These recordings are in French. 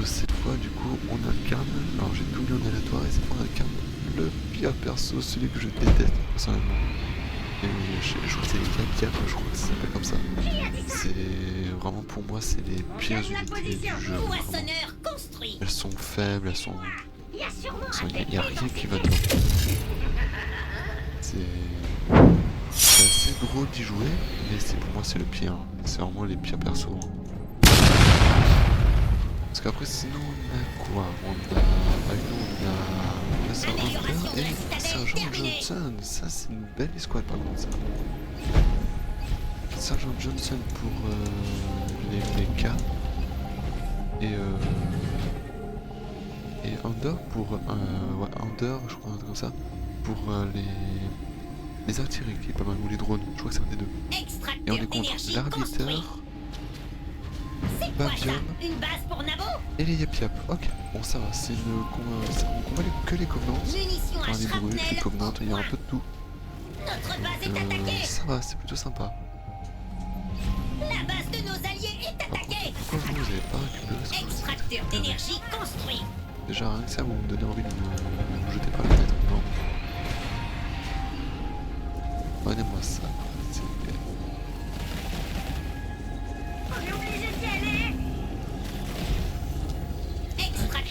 Cette fois, du coup, on incarne. Alors, j'ai tout mis en aléatoire et cette fois, on incarne le pire perso, celui que je déteste personnellement. Et je crois que c'est les Yap, je crois que ça s'appelle comme ça. C'est vraiment pour moi, c'est les pires unités du jeu. Elles sont faibles, elles sont. Il n'y a rien qui va dedans. C'est assez gros d'y jouer, mais pour moi, c'est le pire. C'est vraiment les pires persos. Parce qu'après, sinon, on a quoi? On a Sergeant et Sergeant Johnson. Ça, c'est une belle escouade par contre, ça. Sergeant Johnson pour les mechas. Et Andor pour... ouais, Andor, je crois, un truc comme ça. Pour les artilleries, qui est pas mal, ou les drones. Je crois que c'est un des deux. Et on est contre l'arbitre... Bavium et les Yap Yap. Ok, bon ça va, c'est on combat que les Covenants. Enfin les brutes, les Covenants, il y a un peu de tout. Ça va, c'est plutôt sympa. La base de nos alliés est attaquée. Pourquoi vous n'avez pas récupéré ce que Extracteur d'énergie construit. Déjà rien que ça, vous me donnez envie de me jeter par la fenêtre. Non. Donnez-moi ça.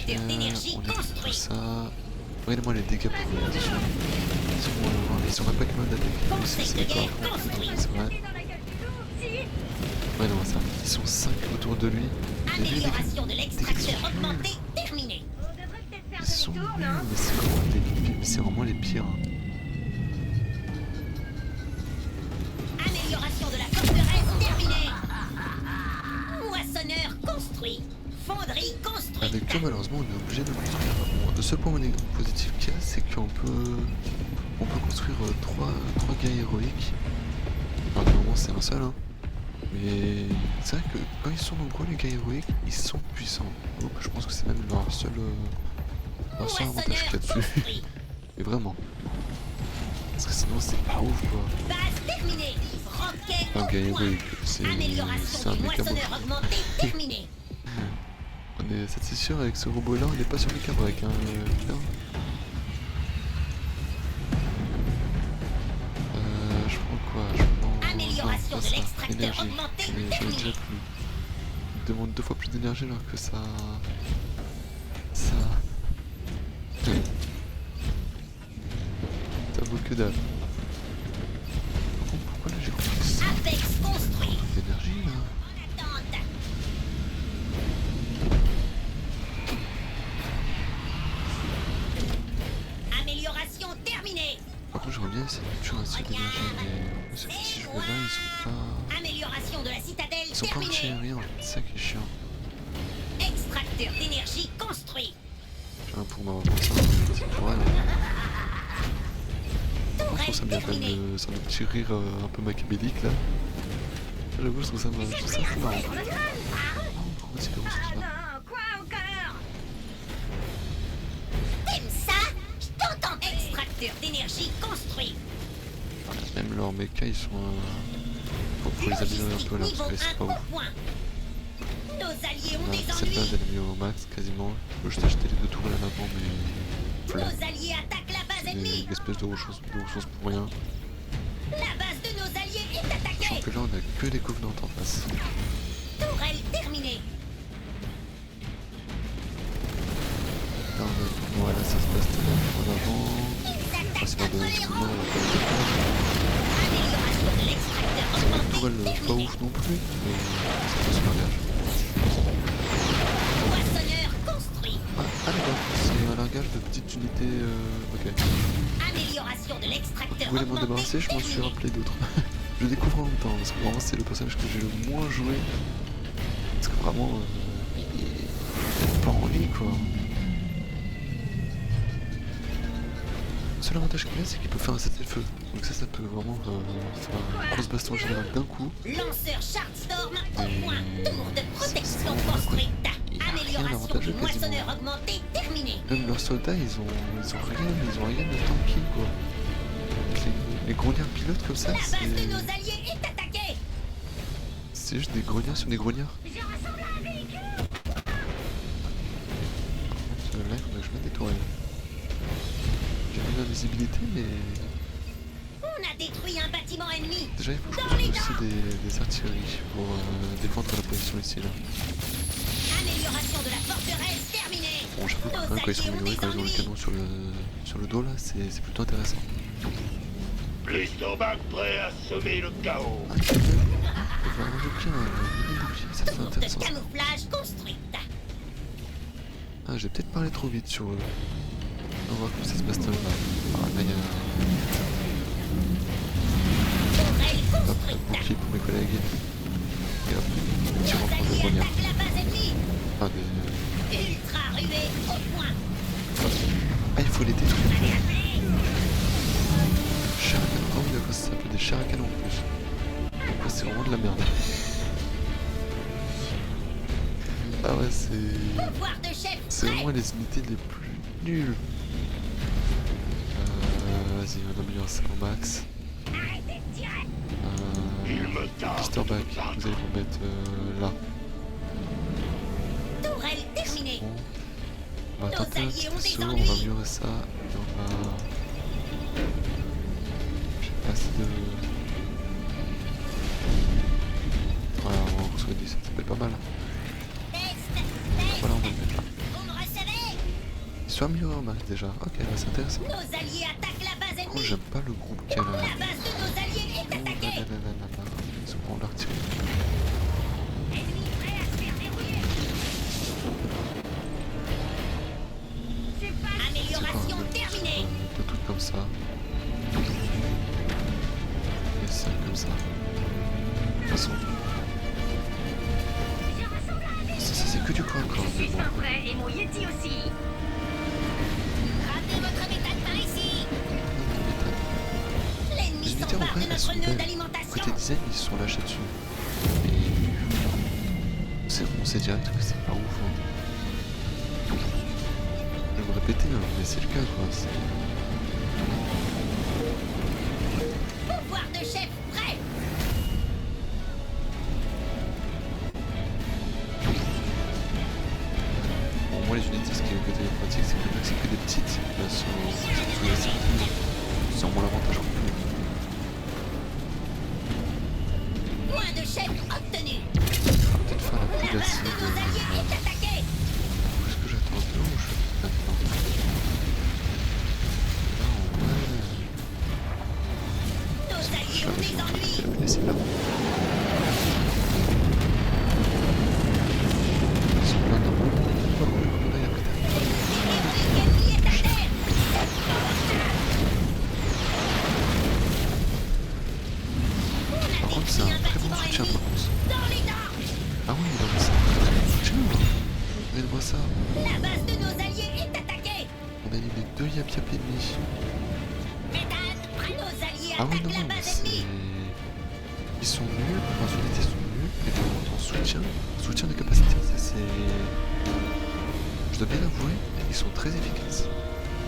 D'énergie construite. Ça. Regardez-moi les dégâts pour eux. Ils sont même pas capables d'attaquer. C'est vrai. Ouais, non, ça. Ils sont 5 autour de lui. Amélioration de l'extracteur augmenté terminée. Ils sont nuls, mais c'est vraiment les pires. Amélioration de la forteresse terminée. Moissonneur construit. Fonderie construite. Avec eux, malheureusement, on est obligé de construire. Bon, le seul point positif qu'il y a, c'est qu'on peut construire 3 gars héroïques. Alors, normalement, c'est un seul, hein. Mais c'est vrai que quand ils sont nombreux, les gars héroïques, ils sont puissants. Donc, je pense que c'est même leur seul avantage qu'il y a dessus. Mais vraiment. Parce que sinon, c'est pas ouf, quoi. Base terminée. Un gars héroïque, c'est un méca beau. On est satisfait avec ce robot là, on n'est pas sur le câble avec un je prends quoi? Je prends... Amélioration de l'extracteur augmenté terminée. J'en ai déjà plus. Il demande 2 fois plus d'énergie alors que ça vaut que dalle. Pourquoi là j'ai compris ça? Apex construit. D'énergie là. Amélioration terminée. Par contre j'aimerais bien essayer de tuer un seul d'énergie, mais si je vais là ils sont pas... Amélioration de la citadelle Ils sont pas terminée. rien, c'est ça qui est chiant. Extracteur d'énergie construit. J'ai un pour m'avoir pensé, c'est pour elle. Je trouve ça bien quand même, c'est un petit rire un peu machiavélique là. J'avoue, je trouve ça marrant. Pourquoi c'est les ressources là? T'aimes ça? Je t'entends. Extracteur d'énergie construit. Même leurs mechas ils sont faut les améliorer un peu là parce que c'est pas ouf. Nos alliés ont des Cette base elle est mise au max quasiment. Je peux juste acheter les 2 tours là avant mais... Nos alliés attaquent la base ennemie. Des espèces de ressources pour rien. La base de nos alliés est attaquée. Je trouve que là on a que des Covenants en face. Tourelle terminée. Là on a... Voilà, ça se passe en avant. Ah, c'est pas de... Amélioration de l'extracteur La tourelle augmenté pas ouf non plus, mais c'est pas super large. Moissonneur construit. Ah d'accord, c'est un largage de petites unités... ok. Amélioration de l'extracteur Vous voulez m'en débarrasser, je m'en suis rappelé d'autres. Je découvre en même temps, parce que vraiment c'est le personnage que j'ai le moins joué. Parce que vraiment... il est pas en vie quoi. Le seul avantage qu'il a, c'est qu'il peut faire un cessez-le-feu. Donc ça peut vraiment faire un grosse baston générale d'un coup. Lanceur Shardstorm au point. Tour de protection construite. Amélioration du moissonneur augmenté terminée. Même leurs soldats, ils ont rien de tanky quoi. Les grognards pilotes comme ça, La base de nos alliés est attaquée. c'est juste des grognards sur des grognards. visibilité, mais On a détruit un bâtiment ennemi. déjà il faut que je Dans les construise aussi des artilleries pour défendre la position ici là. Amélioration de la forteresse terminée. Bon, j'avoue que quand ils sont améliorés, quand ils ont le canon sur le dos là, c'est plutôt intéressant. Les Stormbats prêts à semer le chaos. Ah, quand même. Il faut avoir un mini bouclier, ça c'est Tour de intéressant. Ça. camouflage construite. Ah, j'ai peut-être parlé trop vite sur eux. On va voir comment ça se passe là. Ah, là il y a Tourelle hop, un construite. bouclier pour mes collègues. Et hop, petit Nos renfort de alliés poignard. attaquent la base ennemie. Enfin, de... Ultra ruée au point. Ah, il faut les détruire. Allez, allez. Chars à canon. Ah oui, d'accord, ça s'appelle des chars à canon en plus. Donc là, c'est vraiment de la merde. Ah ouais, Pouvoir de chef c'est prêt. vraiment les unités les plus nulles. Vas-y, on améliore ça au max. Arrêtez de tirer. Il me tarde. Easterback, de battre. vous allez vous mettre là. Tourelle terminée. Bon. On va Nos tenter un alliés petit ont des assaut, on va ennuis. améliorer ça. Et on va... Je sais pas si de... Voilà, on reçoit 10, ça s'appelle pas mal. Test. Voilà, on va le mettre là. Vous me recevez? Ils sont améliorés au max déjà. Ok, bah, c'est intéressant. Nos alliés attaquent la base Par contre, ennemie. j'aime pas le groupe qu'il y a là. La base de nos alliés est attaquée. Ils sont en l'artillerie. Ennemi prêt à se faire dérouiller. Amélioration terminée. Deux trucs comme ça. Et ça comme ça. De toute façon. Ça c'est que du corps à corps. Mais bon. prêt et mon Yeti aussi. Ramenez votre méthane par ici. L'ennemi Les unités en s'empare vrai, de elles notre sont nœud belles. d'alimentation. Côté design, ils se sont lâchés dessus. Et on sait direct que c'est pas ouf. Hein. Je vais me répéter, hein, mais c'est le cas quoi. Pouvoir de chef prêt. Bon, moi les unités, ce qui est le côté pratique, c'est que c'est que des petites. Là, sous la ceinture, c'est vraiment l'avantage en plus. Point de chef obtenu. On va peut-être faire la La plus base d'acide. de nos alliés est attaquée. Est-ce que j'attends un peu ou je fais maintenant? Ouais. Nos alliés Je ont vais des ennuis. la laisser là. Ils sont pleins d'amour. Oh, là, il y a peut-être. L'ennemi est à terre. Par contre, c'est un très bon soutien par contre. Dans les dents. Ah oui, non, mais c'est un très bon soutien. Regardez-moi ça. La base de nos alliés est attaquée. On a éliminé 2 yap yap ennemis. Méthane, nos alliés Ah oui, attaquent non, la mais base c'est... ennemie. Ils sont nuls, leurs unités sont nuls, et en soutien de capacité, ça c'est... Je dois bien avouer, ils sont très efficaces.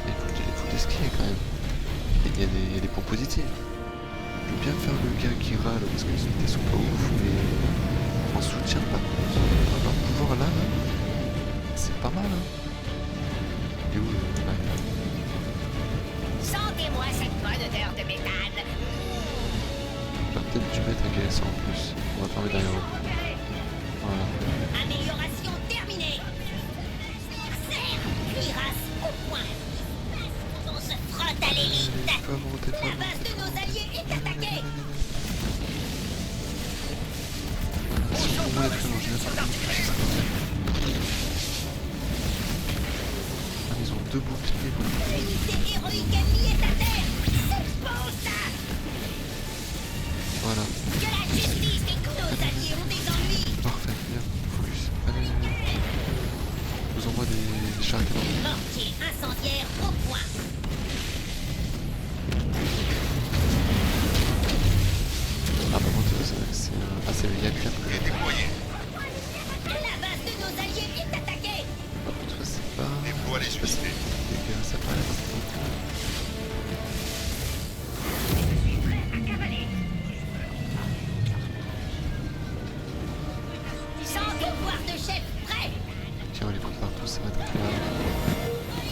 Et il faut des skis quand même. Et il y a des points positifs. Je veux bien faire le gars qui râle parce que les unités sont pas ouf, mais en soutien, par contre, leur pouvoir là, c'est pas mal. Hein. Et où le bac là? Sentez-moi cette bonne odeur de méthane. J'aurais peut-être dû mettre un GS en plus. On va fermer derrière eux. Voilà. Amélioration terminée. Serre, cuirasse au point. On se frotte à l'élite. La base de nos alliés est attaquée. Si on pouvait les faire manger la Ah, ils ont 2 boucliers. L'unité héroïque ennemie est à terre. S'expose. Voilà. Que la justice et que nos alliés ont des ennuis. Parfait. Bien. Focus. Allez. Je vous envoie des chars à canon. Mortier incendiaire au point. Ah, par contre, c'est un... Ah, c'est le Yap Yap que j'ai Déployé. La base de nos alliés est attaquée. Par contre, ça, c'est pas... Déploie les Je sais pas si unités. les gars, ça paraît pas beaucoup. Sans pouvoir de chef prêt. Tiens, on les coupe partout, ça va être incroyable.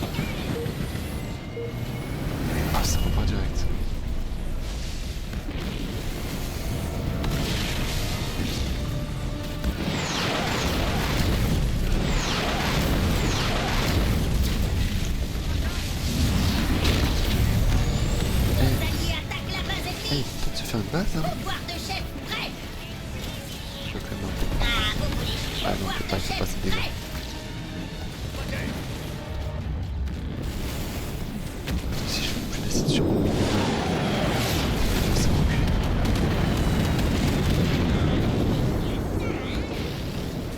base, hein. Pouvoir de chef prêt. Je quand même. Ah, vous voulez chier. Ah non, Pouvoir c'est pas, de c'est chef pas ces dégâts. prêt. Si je fais plus d'acide sur mon milieu, ça va reculer.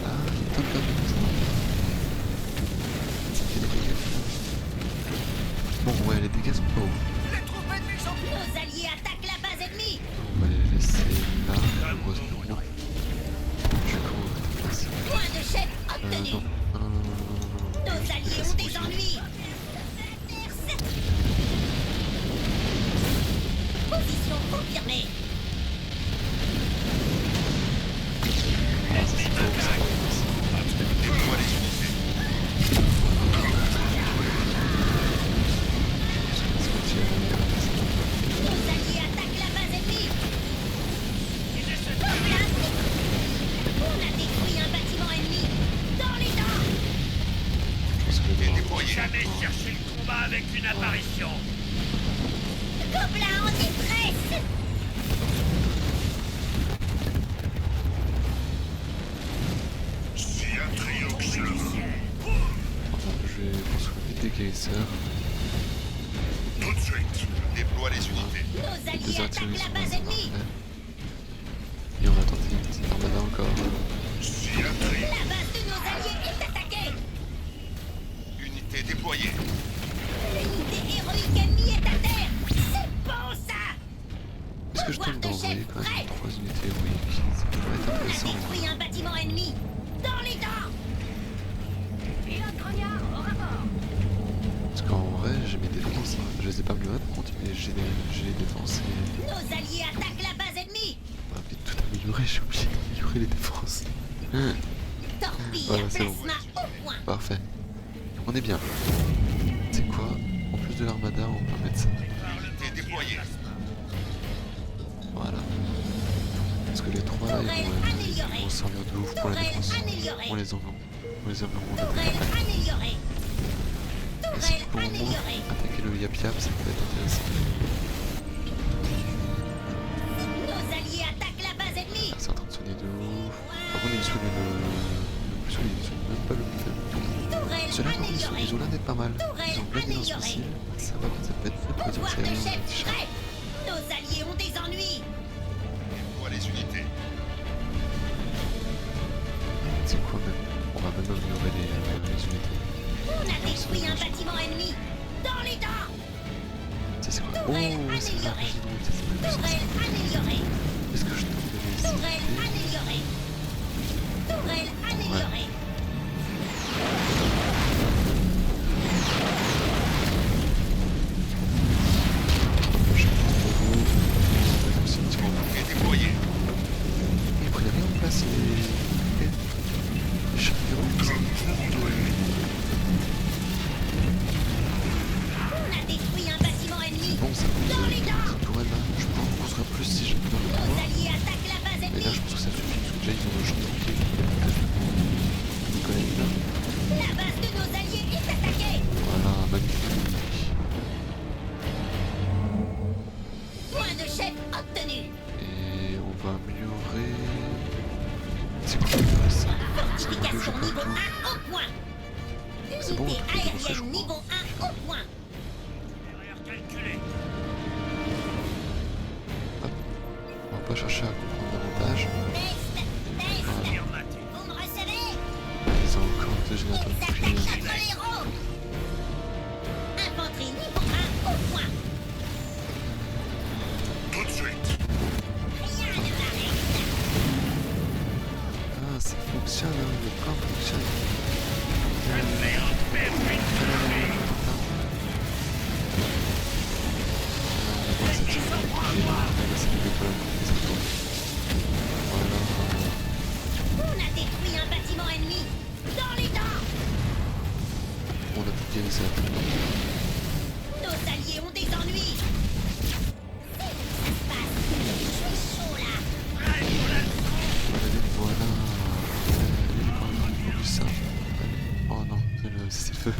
Ah, top top, ça va. Ça fait des dégâts. Bon, ouais, les dégâts sont pas hauts. Nos alliés attaquent la base ennemie. On va les laisser là, heureusement. Je vais courir à ta place. Point de chef obtenu. Non, non, non, non, non, non, non. Nos alliés ont des ennuis. Position confirmée. Ah, ça c'est pas ouf, ça. Déploie les unités. Parce que tu as- Nos alliés attaquent la base ennemie. On a détruit un bâtiment ennemi. Dans les dents. Je pense que Et le déployé. Jamais chercher le combat avec une apparition. Gobelin en détresse. Si un trioxe le veut. je vais construire des guérisseurs. Tout de suite. Déploie les unités. Nos alliés Des attaquent artilleries la sont base là, ennemie. parfait. Et on a tenté une petite armada encore. Si un trioxe. La base de nos alliés est attaquée. Unité déployée. L'unité héroïque ennemie est à terre. C'est bon ça. Est-ce que je tente d'envoyer quand même 3 unités héroïques? Ça pourrait être On a intéressant. détruit un bâtiment ennemi. Dans les dents. Pilote grognard au rapport. Parce qu'en vrai, j'ai mes défenses. Hein. Je les ai pas mieux par contre, mais j'ai les défenses et Nos alliés attaquent la base ennemie. on va vite tout améliorer. J'ai oublié d'améliorer les défenses. Torpille Voilà, à c'est bon. plasma au point. Parfait. On est bien. C'est quoi? En plus de l'armada, on peut mettre ça. Unité déployée. Voilà. Parce que les trois là, ils vont servir de ouf pour la défense. On les envoie. On les envoie en attaque Tourelle après. améliorée. Et si Tourelle pour moi, améliorée. attaquer le Yap Yap, ça peut être intéressant. Nos alliés attaquent la base ennemie. C'est en train de soigner de ouf. Par contre, il soigne le plus solide, il soigne même pas le middle. Tourelle Cela par contre, améliorée. ils ont l'air d'être pas mal. Ils ont bien des lance missiles. Ça va, ça peut être bien pour dire Pouvoir que de c'est chef un petit chat. prêt. Nos alliés ont des ennuis. Déploie les unités. C'est quoi même? On va même améliorer les unités. On a détruit un bâtiment ennemi. Dans les dents. Ça c'est quoi? Oh, Tourelle c'est la améliorée. résidence, ça c'est même Tourelle améliorée. Est-ce que je tente de les Tourelle éviter? améliorée. Tourelle améliorée. Unité déployée. Et vous avez en place les champions. On a détruit un bâtiment ennemi. Bon, ça Dans les dents. pourrait là. Je peux en construire plus si je peux le Nos pouvoir. alliés attaquent la base Mais là, ennemie. je pense que ça suffit parce que déjà ils ont le champ de Nicolas Hulin. La base de nos alliés est attaquée. Voilà, magnifique. Point de chef obtenu. Et on va améliorer. C'est quoi améliorer ça? C'est le milieu, j'ai Fortification pas niveau tout. 1 au point. C'est bon, Unité on peut commencer, je aérienne crois. niveau 1 au point. Derrière calculé. On va pas chercher à comprendre davantage. Test, test. Voilà. Affirmatif. Vous me recevez? Ils ont encore deux générateurs Ils de attaquent bouclier. notre héros. Infanterie niveau 1 au point. Tout de suite. Rien ne m'arrête. Ah, ça fonctionne, hein, le plan fonctionne. Je vais en faire une fumée. On a détruit un bâtiment ennemi. Dans les dents. On a tout gagné ça. Nos alliés ont des ennuis. Ça se passe. Je suis chaud là. Voilà. Allez, ça. Oh non, c'est le feu.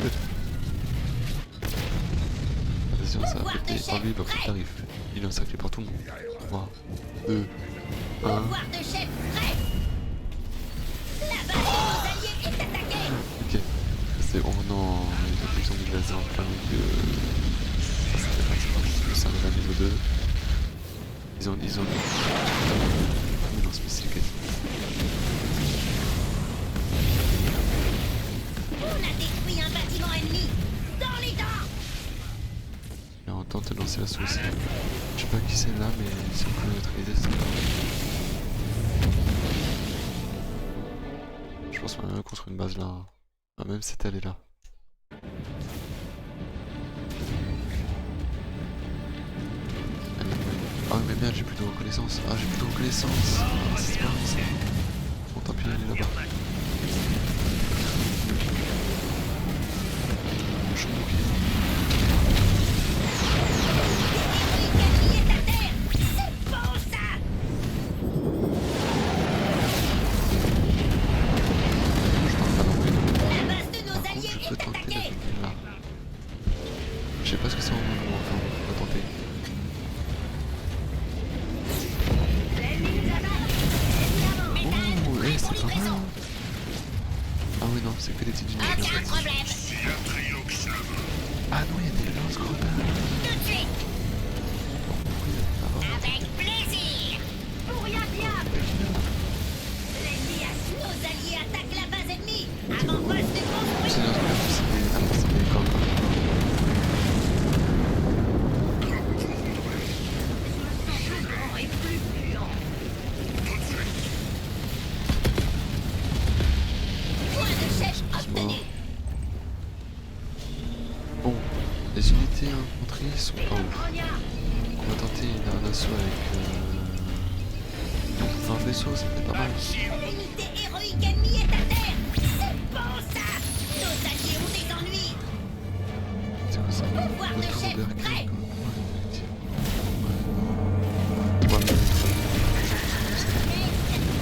Attention, ça va péter. Oh lui, il va foutre tarif. Il est sacré par tout le monde. 3, 2, 1. Pouvoir de chef prêt. La base de nos alliés est attaquée. Ok. C'est. Oh non, il y a des zombies laser en plein milieu. Ça c'était pas ça. C'est un niveau 2. Ils ont. Mais non, c'est spécial. On a détruit un bâtiment ennemi. Dans les dents. Et on tente de lancer la sauce. Je sais pas qui c'est là, mais si on peut neutraliser, c'est pas mal. Je pense qu'on va même construire une base là. Ah, même cette allée là. Ah mais merde, j'ai plus de reconnaissance. Ah, j'ai plus de reconnaissance. Ah, c'est pas grave ça. Bon, tant pis, elle est là-bas. Je suis bloqué. L'ennemi est à terre. C'est bon ça. Je tente pas d'envoyer de La base de nos alliés je peux est tenter attaquée. de là. Je sais pas ce que c'est en moment, enfin, on va tenter. L'ennemi nous abat. Métal, Oh, prêt ouais, pour c'est pas mal. livraison. Ah oui, non, c'est que des petites unités en Aucun fait. problème. Ah non, il y a des lance-grenades. Tout de suite. Ah, Avec plaisir. Pour rien bien. L'ennemi a... Nos alliés attaquent la base ennemie. Avant-poste c'est construit. notre plan, c'est des... Ah non, c'est des corps. Point de chef Bon. obtenu. Bon, les unités infanterie sont pas ouf. On va tenter un assaut avec 20 vaisseaux, ça fait pas mal. L'unité héroïque ennemie est à terre. C'est bon ça. Nos alliés ont des ennuis. C'est quoi ça? Pouvoir de chef prêt.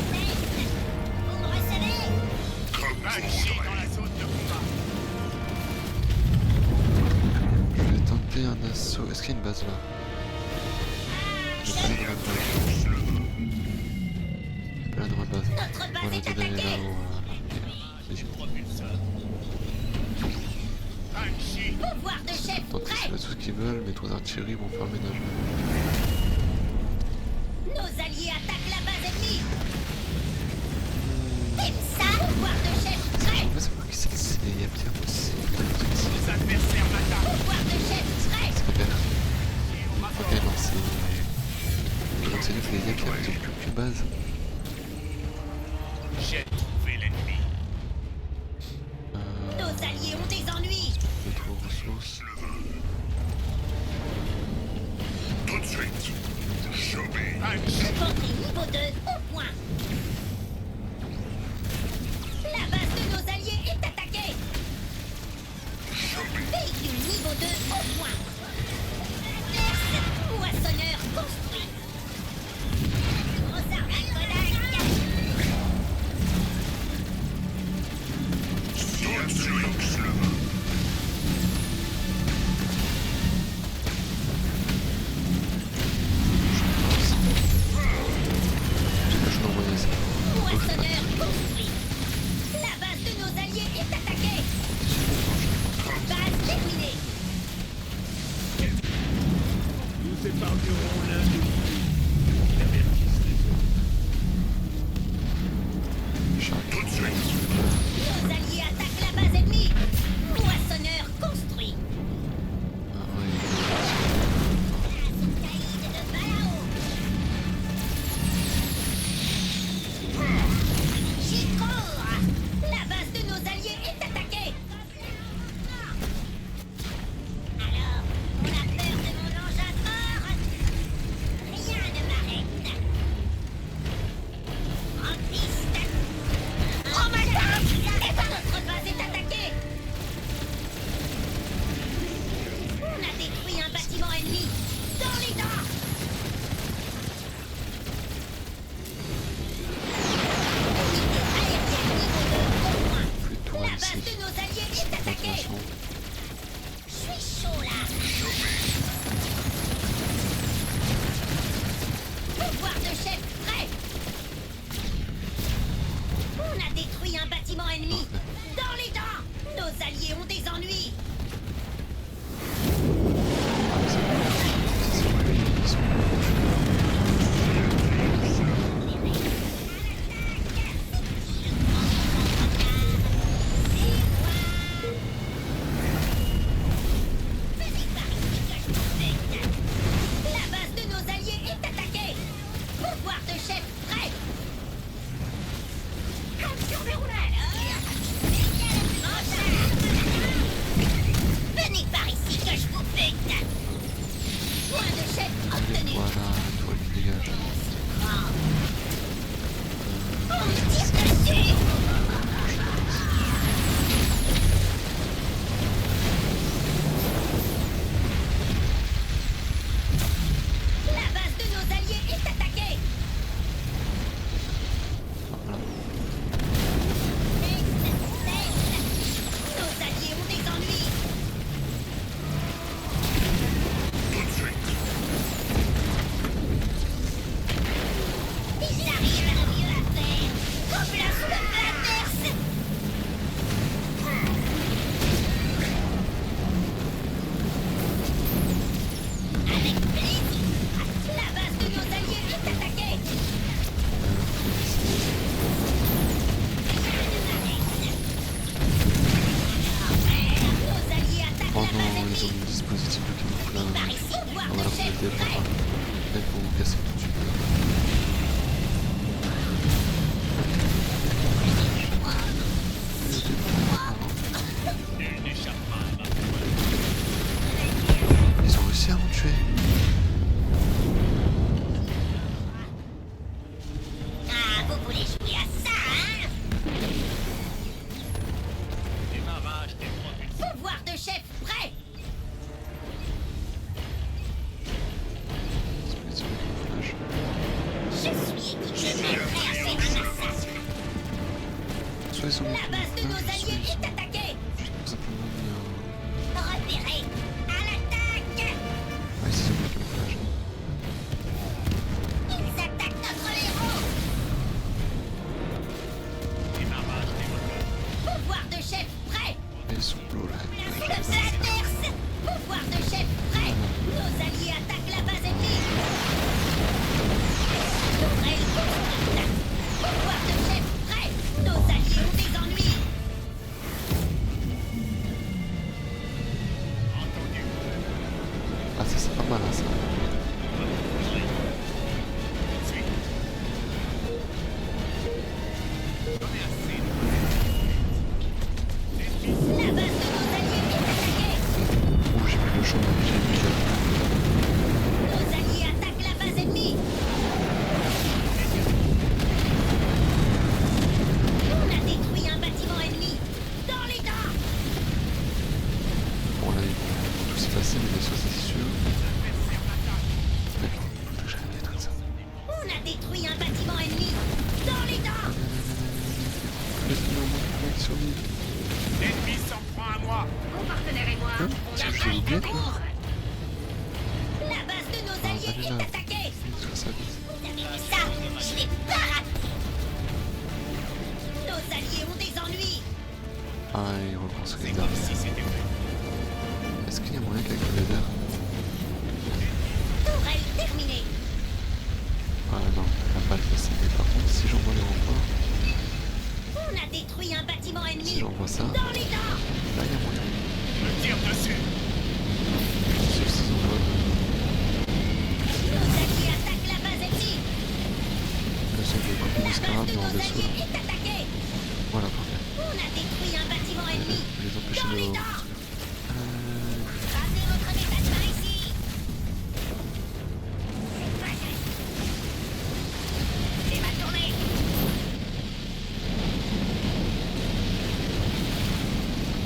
Vous me recevez? Banshee dans la zone de combat. Je vais tenter un assaut. Est-ce qu'il y a une base là? Je vais pas aller dans la base. Je vais pas aller dans ma base. Notre base Voilà, est d'aller attaquée. là-haut. Propulseur. Banshee. Pouvoir de chef Tenter prêt. tout ce qu'ils veulent, mes 3 artilleries vont faire le ménage. Nos alliés attaquent la base ennemie. T'aimes ça? Pouvoir de chef prêt. On va savoir qui c'est. Il y a bien aussi. Les adversaires m'attaquent. Pouvoir de chef prêt. C'est vert. On m'a Ok, non, c'est. Donc c'est lui qui les a qui a plus qu'une base. J'ai trouvé l'ennemi. Nos alliés ont des ennuis. D'autres ressources. Tout de suite. Chauvé. Banshee. Infanterie niveau 2 au point. La base de nos alliés est attaquée. Véhicule niveau 2 au point. Moissonneur construit. Grosse arnaque Kodak. J'ai pas le choix d'envoyer ça. Moissonneur construit. La base de nos alliés est attaquée. Base terminée. Nous épargnerons l'un de vous. Qui avertisse les autres. Tout de suite. Nos alliés attaquent la base ennemie. Moissonneur construit. Ah ouais, La Soukaïde de Balao. J'y cours. La base de nos alliés est attaquée. Alors, on a peur de mon engin de mort? ils ont mis le dispositif de camouflage. Par ici, pouvoir On va de leur chef mettre des prêt. bras. Là, ils vont casser tout de suite. Nul n'échappera à ma Ils ont réussi à m'en tuer. Ah, vous voulez jouer à ça, hein? démarrage des propulsions. Pouvoir de chef prêt. Dispositif de camouflage. Je suis équipé et prêt à faire un massacre. Soit ils ont mis La base de le nos camouflage, soit alliés ils est ont attaquée. juste tout simplement mis un... Repéré. À l'attaque. Ouais, ils ont mis le camouflage. Ils attaquent notre héros. Démarrage des moteurs. Pouvoir de chef prêt. Et ils sont bleus là. Le Blatters. Pouvoir de chef prêt. Nos alliés attaquent la base ennemie. Tourelle construite. Pouvoir de chef prêt. Nos alliés ont des ennuis. Entendu. Ah, ça c'est pas mal hein, ça. Repoussé. Tout de suite. Donnez assez. La base de nos alliés est attaquée. Oh, j'ai mis le champ, j'ai mis le... Nos alliés attaquent la base ennemie. On a détruit un bâtiment ennemi. Dans les dents. Bon là, ils vont tous y passer, mais ça c'est sûr. D'accord, faut que je réveille tout ça. On a détruit un bâtiment ennemi. Dans les dents. Laisse-moi au moins qu'ils survivent. L'ennemi s'en prend à moi. Mon partenaire et moi, Hein on J'ai a oublié, mal quoi. d'amour. La base de nos Ah, alliés allez est là. attaquée. Fais ça vite. Vous avez vu ça? Je l'ai pas raté. Nos alliés ont des ennuis. Ah, ils reconstruisent C'est comme derrière. si c'était vrai. Est-ce qu'il y a moyen qu'avec le laser... Tourelle terminée. Ah non, on va pas le passer. Mais par contre, si j'envoie les renforts, On a détruit un bâtiment si ennemi. j'envoie ça, Dans les dents. là il y a moyen. Je tire dessus. Sauf s'ils envoient... Nos alliés attaquent la base ennemie. Le seul de couper La les scarabs base de dans nos le vaisseau. alliés est attaquée. Voilà, parfait. On a détruit un bâtiment ennemi. Les empêcher Dans de les le dents. reconstruire. Ramenez votre métal par ici. C'est ma tournée.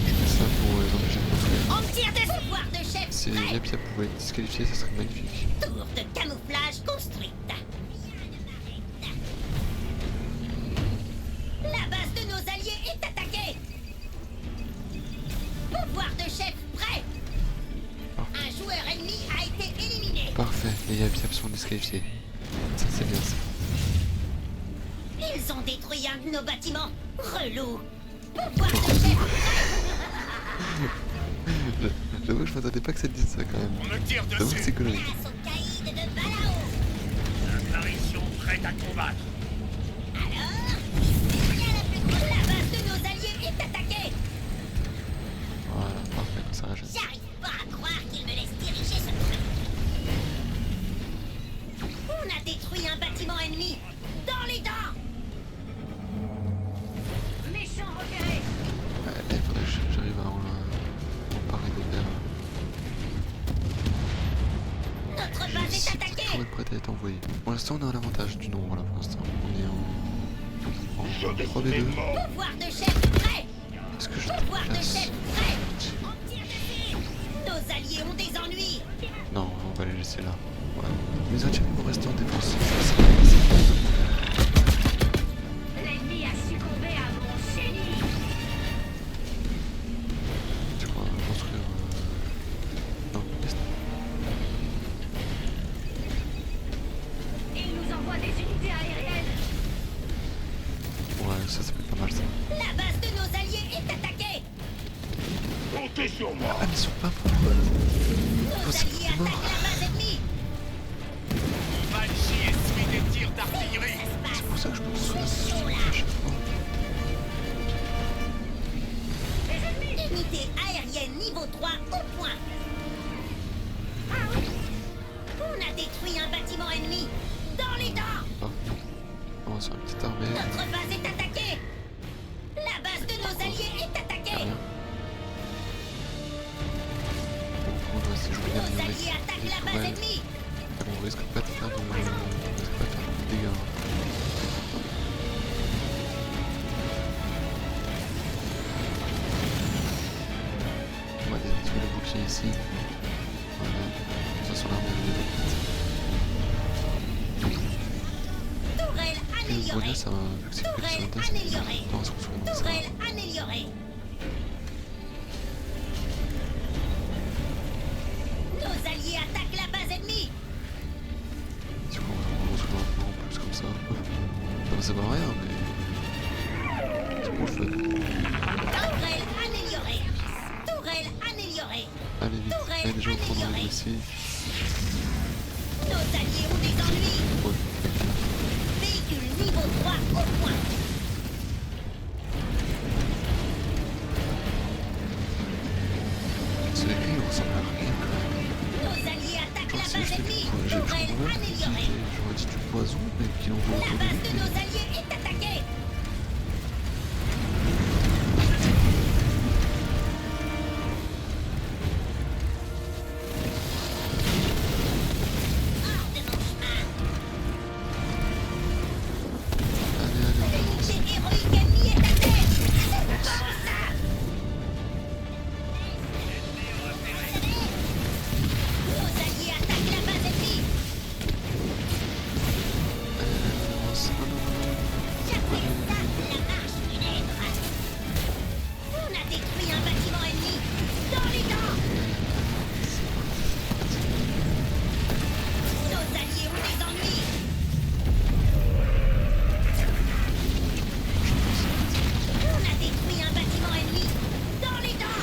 Je fais ça pour les empêcher de construire. On me tire des pouvoirs de chef Si prêt. Yapia pouvait être disqualifié, ça serait magnifique. Tour de camouflage construite. La base de nos alliés est attaquée. Pouvoir de chef prêt. Un joueur ennemi a été éliminé. Parfait, les Yapia sont disqualifiés. Ça c'est bien ça. Ils ont détruit un de nos bâtiments. Relou. Pouvoir de chef J'avoue que je m'attendais pas que ça te dise ça quand même. On me tire J'avoue que dessus. c'est connerie. place au caïd de Balao. Apparition prête à combattre. Alors, c'est bien la plus grosse. La base de nos alliés est attaquée. Voilà, parfait, comme ça rajoute. J'arrive pas à croire qu'il me laisse diriger ce train. On a détruit un bâtiment ennemi. Dans les dents. Méchant repéré. Ouais, il faudrait que j'arrive à en parler des verres. Notre base est Ici, attaquée. pour être prête à être envoyée. Pour l'instant, on a l'avantage du nombre là pour l'instant. On est en Je 3v2. décidément. Pouvoir de chef prêt. Est-ce que je te Pouvoir de place? chef prêt. On tire dessus. Nos alliés ont des ennuis. Non, on va les laisser là. Ouais. Les autres vont rester en défense. L'ennemi a succombé à mon génie. Tu crois construire... Non, laisse. Il nous envoie des unités aériennes. Ouais, ça peut être pas mal ça. La base de nos alliés est attaquée. Comptez sur moi. Ah, mais ils sont pas morts. Nos c'est alliés mort. attaquent la base ennemie. Banshee essuie des tirs d'artillerie. Ça se C'est passe. pour ça que je me souviens C'est chaud, là. à chaque fois. Unité aérienne niveau 3 au point. détruit un bâtiment ennemi. Dans les dents. Ah. On va sur une petite armée. Notre base est attaquée. La base de nos alliés est attaquée. Rien. Bon, on va essayer de jouer Nos l'améliorer. alliés attaquent la base ennemie. On risque pas de faire de dégâts. On va détruire le bouclier ici. Voilà. Ça sur l'armée de Tourelle Et le améliorée. bonus, ça va, vu que c'est que Tourelle du synthèse, améliorée. on va se retrouver dans ça. Tourelle améliorée. Nos alliés attaquent la base ennemie. Du coup, on va retrouver un peu en plus comme ça. Ça va rien, mais c'est pour le fun. Tourelle améliorée. Tourelle améliorée. Allez vite, allez déjà on prend dans les ici. Nos alliés ont des ennuis. Ouais. Véhicule niveau 3 au point. Ce véhicule il ressemble à rien quand même. Nos alliés attaquent Genre la si base je l'ai vu, ennemie. j'ai Tourelle améliorée. j'aurais dit du poison, mais qui envoie La autour de base de lui. nos alliés est attaquée. Hors de mon chemin. Allez, on avance. L'unité héroïque ennemie est à terre. C'est bon ça. Nos alliés attaquent la base ennemie. Avance. J'appelle ça la marche funèbre. On a détruit un bâtiment ennemi. Dans les dents. Nos alliés ont des ennuis. On a détruit un bâtiment ennemi. Dans les dents.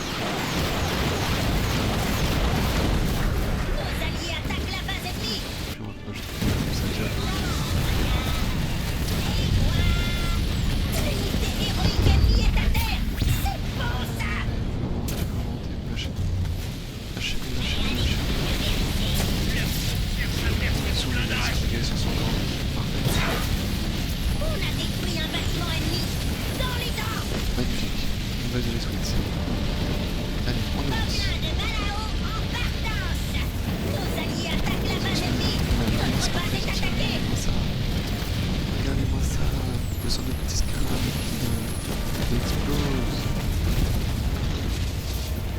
Nos alliés attaquent la base ennemie. Puis on va ça déjà. L'unité héroïque ennemie est à terre. C'est bon ça. Lâchez. Sous les dégâts sur son corps. Parfait. On a détruit un bâtiment ennemi. Dans les dents. Magnifique. Une base de détruite. Allez, on avance. Plein de Malao en partance. Nos alliés attaquent la base ennemie. Notre base est attaquée. Regardez-moi ça. Le son de petits scarabs qui explose.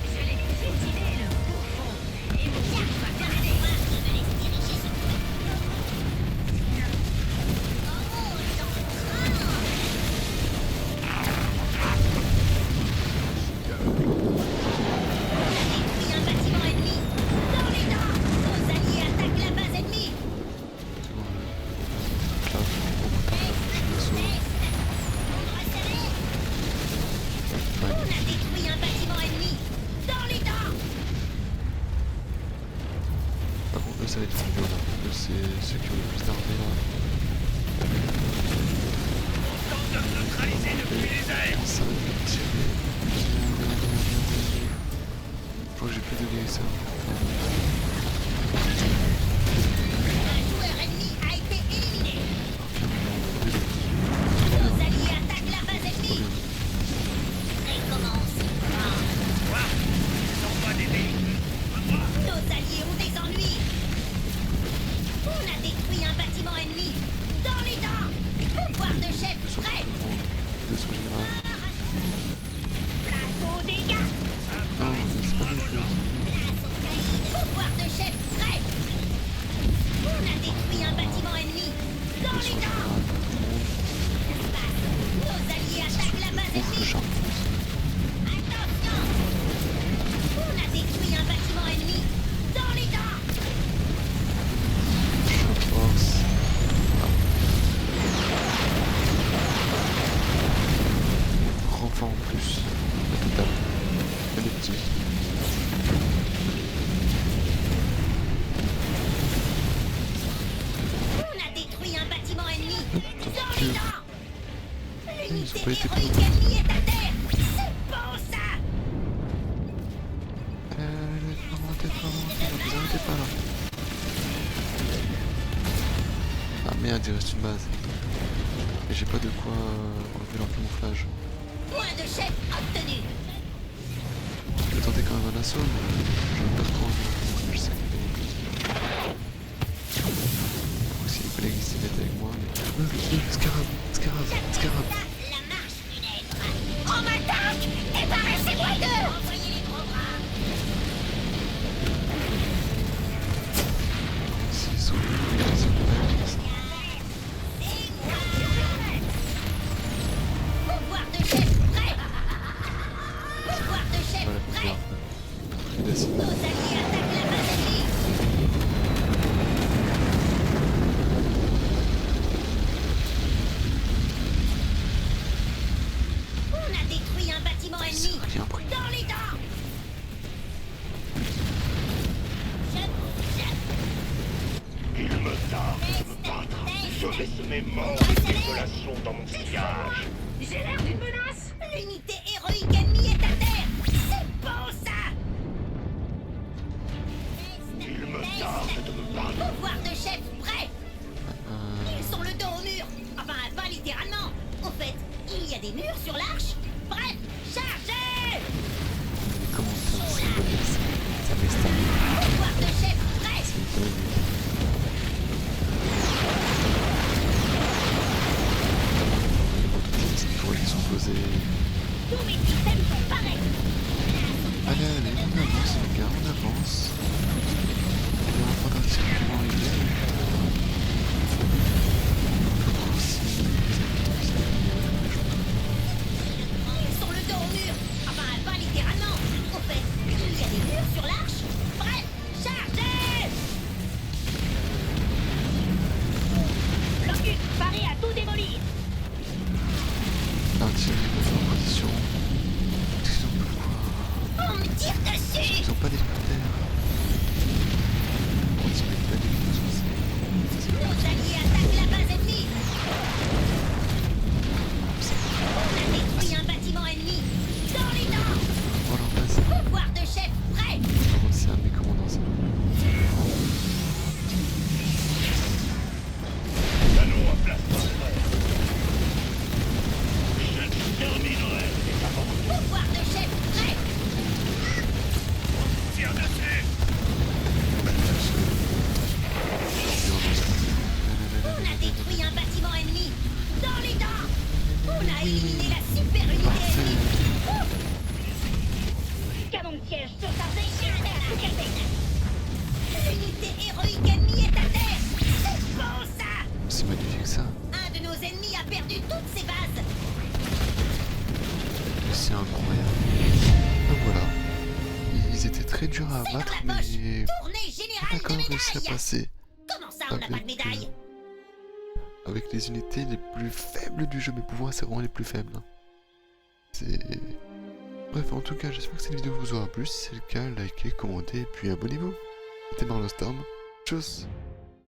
Je l'ai piétiné le bouffon. Et bien, je vais faire des mains. Je vais les diriger sur le Oh, j'en détruit un bâtiment ennemi. Dans les dents. Nos alliés attaquent la base ennemie. Là, on prépare le saut. On a détruit un bâtiment ennemi. Dans les dents. Par contre, eux, ça va être plus dur là. Eux, c'est ceux qui ont le plus d'armées là. Tente de neutraliser depuis les airs. Ça va tirer. Je crois que j'ai plus de dégâts que ça. Un joueur ennemi a été éliminé. Nos alliés attaquent la base ennemie. Recommence. Quoi? Ils sont pas des véhicules. Nos alliés ont des ennuis. On a détruit un bâtiment ennemi. Dans les dents. Pouvoir de chef prêt. De son général. Place aux dégâts. Non, c'est pas les choses. Pouvoir de chef prêt. On a détruit un bâtiment ennemi. Dans De les son dents. général. Nos alliés attaquent la base Ouf, le ennemie. charbon. Attention. On a détruit un bâtiment ennemi. Dans les dents. Force. Renfort en plus. La totale. Elle est petite. On a détruit un bâtiment ennemi. Dans les dents. Ils ont L'unité pas été héroïque pris. ennemie est à terre. C'est bon ça. Non, arrêtez pas là. Vous arrêtez pas là. merde, il reste une base. Et j'ai pas de quoi enlever leur camouflage. Point de chef obtenu. Je vais tenter quand même un assaut, mais je vais pas trop envie. Je sais que si les collègues ils s'y mettent avec moi, mais... Scarab, Scarab, Scarab. La marche funèbre. On m'attaque. Débarrassez-moi d'eux. Envoyez les gros bras. S'ils sont ils sont Pouvoir de chef prêt. Pouvoir de chef voilà, prêt. Vas-y. Nos alliés attaquent la base ennemie. On a détruit un bâtiment ennemi. Rien pris. Dans les dents. Il me tarde de me battre. Je vais semer mort et désolation dans mon sillage. J'ai l'air d'une menace. L'unité héroïque ennemie est à terre. C'est beau ça. Il me tarde de me battre. Pouvoir de chef prêt. Ils sont le dos au mur. Enfin, pas littéralement. En fait, il y a des murs sur l'arche. Bref, chargez. Les commentaires, c'est bon, ça m'estagne. Pouvoir de chef prêt. Pour les sont posés. Tous mes systèmes sont pareils. Allez, allez, on avance les gars, on avance. On est en train d'articuler les gars. Ils sont le dos au mur. Enfin, pas littéralement. En fait, il y a des murs sur l'arche. Bref, chargez. Locus, paré à tout démolir. L'artillerie va faire en position. Ils ont pas quoi. On me tire dessus. Ils ont pas d'hélicoptère. On se met pas d'hélicoptère. Nos alliés attaquent la base ennemie. On a détruit un bâtiment ennemi. Dans les dents. Voilà, en place. Pouvoir de chef prêt. Par contre, c'est un de mes commandants, ça. Canon à place parfaite. Je terminerai les aventures. Pouvoir de chef prêt. Tire dessus. On a détruit un bâtiment ennemi. Dans les dents. On a éliminé la super unité ennemie. Canon de siège surchargé. L'unité héroïque ennemie est à terre. C'est beau ça. C'est magnifique ça. Un de nos ennemis a perdu toutes ses bases. C'est incroyable. Donc voilà. Ils étaient très durs à C'est dans abattre, la poche. mais Tournée on a générale quand de même réussi à médailles. passer Comment ça, on n'a pas de médaille? avec les unités les plus faibles du jeu. Mais pour moi, c'est vraiment les plus faibles. Hein. C'est... Bref, en tout cas, j'espère que cette vidéo vous aura plu. Si c'est le cas, likez, commentez et puis abonnez-vous. C'était Marlostorm. Tchuss.